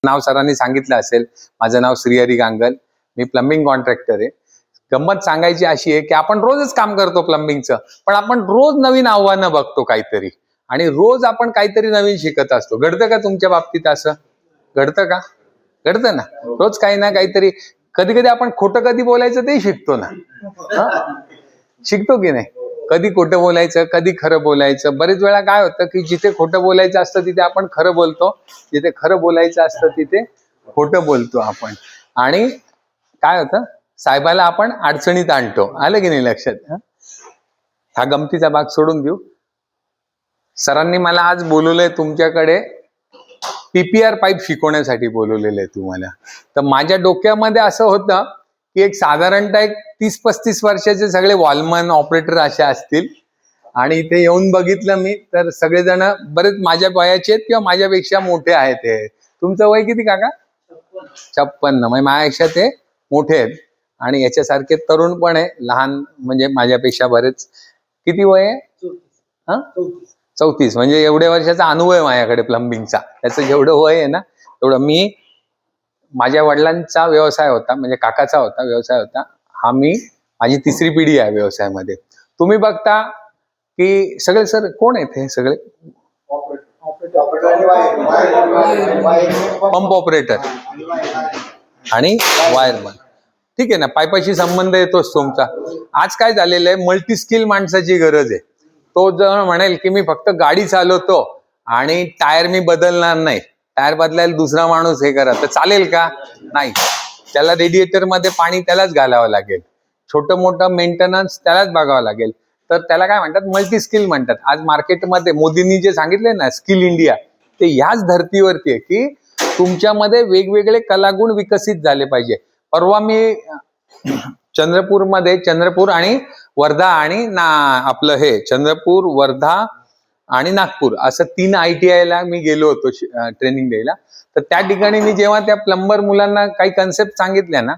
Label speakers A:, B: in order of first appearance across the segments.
A: नाव सरांनी सांगितलं असेल, माझं नाव श्रीहरी गांगल, मी प्लंबिंग कॉन्ट्रॅक्टर आहे. गंमत सांगायची अशी आहे की आपण रोजच काम करतो प्लंबिंगचं, पण आपण रोज नवीन आव्हानं बघतो काहीतरी, आणि रोज आपण काहीतरी नवीन शिकत असतो. घडतं का तुमच्या बाबतीत असं? घडतं का? घडतं ना. रोज काही ना काहीतरी. कधी कधी आपण खोटं कधी बोलायचं ते शिकतो ना. शिकतो की नाही? कधी खोटं बोलायचं, कधी खरं बोलायचं. बरेच वेळा काय होतं की जिथे खोटं बोलायचं असतं तिथे आपण खरं बोलतो, जिथे खरं बोलायचं असतं तिथे खोटं बोलतो आपण. आणि काय होतं, साहेबाला आपण अडचणीत आणतो. आलं की नाही लक्षात? हा गमतीचा भाग सोडून देऊ. सरांनी मला आज बोलवलंय तुमच्याकडे पीपीआर पाईप शिकवण्यासाठी बोलवलेलं आहे तुम्हाला. तर माझ्या डोक्यामध्ये असं होतं की एक साधारणतः 30-35 वर्षाचे सगळे वॉलमन ऑपरेटर असे असतील, आणि इथे येऊन बघितलं मी तर सगळेजण बरेच माझ्या वयाचे आहेत किंवा माझ्यापेक्षा मोठे आहेत. हे तुमचं वय किती काका? 56. म्हणजे माझ्यापेक्षा ते मोठे आहेत, आणि याच्यासारखे तरुण पण आहे, लहान म्हणजे माझ्यापेक्षा बरेच. किती वय आहे? 34. म्हणजे एवढ्या वर्षाचा अनुभव आहे माझ्याकडे प्लंबिंगचा. त्याचं जेवढं वय आहे ना तेवढं. मी माझ्या वडिलांचा व्यवसाय होता, म्हणजे काकाचा होता व्यवसाय होता हा. माझी तिसरी पिढी आहे व्यवसायामध्ये. तुम्ही बघता की सगळे सर कोण आहेत हे सगळे? पंप ऑपरेटर आणि वायरमन. ठीक आहे ना, पायपाशी संबंध येतोच तुमचा. आज काय झालेलं आहे, मल्टी स्किल माणसाची गरज आहे. तो जर म्हणेल की मी फक्त गाडी चालवतो आणि टायर मी बदलणार नाही, टायर बदलायला दुसरा माणूस हे करा, तर चालेल का? नाही. त्याला रेडिएटर मध्ये पाणी त्यालाच घालावं लागेल, छोटं मोठं मेंटेनन्स त्यालाच बघावं लागेल. तर त्याला काय म्हणतात? मल्टी स्किल म्हणतात. आज मार्केटमध्ये मोदींनी जे सांगितले ना स्किल इंडिया, ते ह्याच धर्तीवरती आहे की तुमच्यामध्ये वेगवेगळे कलागुण विकसित झाले पाहिजे. परवा मी चंद्रपूर आणि वर्धा आणि आपलं हे चंद्रपूर, वर्धा आणि नागपूर असं 3 ITI ला मी गेलो होतो ट्रेनिंग द्यायला. तर त्या ठिकाणी मी जेव्हा त्या प्लंबर मुलांना काही कन्सेप्ट सांगितल्या ना,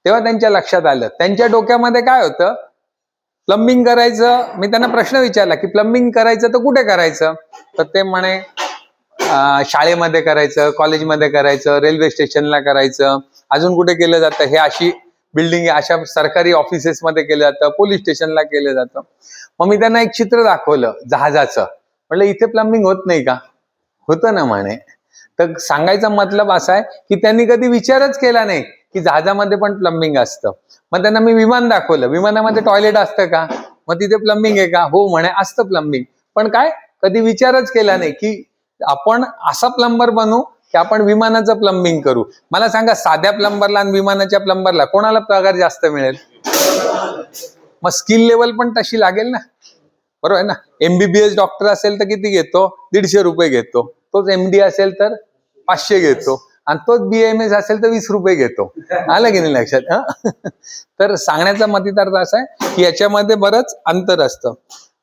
A: तेव्हा त्यांच्या लक्षात आलं. त्यांच्या डोक्यामध्ये काय होतं, प्लंबिंग करायचं. मी त्यांना प्रश्न विचारला की प्लंबिंग करायचं तर कुठे करायचं? तर ते म्हणे शाळेमध्ये करायचं, कॉलेजमध्ये करायचं, रेल्वे स्टेशनला करायचं, अजून कुठे केलं जातं, हे अशी बिल्डिंग अशा सरकारी ऑफिसेसमध्ये केलं जातं, पोलीस स्टेशनला केलं जातं. मग मी त्यांना एक चित्र दाखवलं जहाजाचं. म्हटलं इथे प्लंबिंग होत नाही का? होतं ना म्हणे. तर सांगायचा मतलब असा आहे की त्यांनी कधी विचारच केला नाही की जहाजामध्ये पण प्लंबिंग असतं. मग त्यांना मी विमान दाखवलं. विमानामध्ये टॉयलेट असतं का? मग तिथे प्लंबिंग आहे का? हो म्हणे असतं प्लंबिंग. पण काय कधी विचारच केला नाही की आपण असा प्लंबर बनू की आपण विमानाचं प्लंबिंग करू. मला सांगा, साध्या प्लंबरला आणि विमानाच्या प्लंबरला कोणाला पगार जास्त मिळेल? मग स्किल लेवल पण तशी लागेल ना, बरोबर आहे ना. MBBS डॉक्टर असेल तर किती घेतो? 150 रुपये घेतो. तोच MD असेल तर 500 घेतो, आणि तोच BAMS असेल तर 20 रुपये घेतो. आलं की नाही लक्षात? तर सांगण्याचा मतितार्थ असा आहे की याच्यामध्ये बरंच अंतर असतं.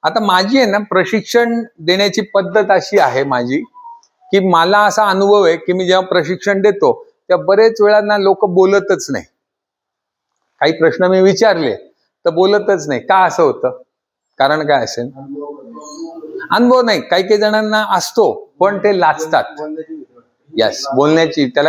A: आता माझी आहे ना प्रशिक्षण देण्याची पद्धत अशी आहे माझी की मला असा अनुभव आहे की मी जेव्हा प्रशिक्षण देतो तेव्हा बरेच वेळा ना लोक बोलतच नाही. काही प्रश्न मी विचारले तर बोलतच नाही. का असं होतं? कारण काय असेल? अनुभव नाही. काही जणांना असतो पण ते लाजतात. यस, बोलण्याची त्याला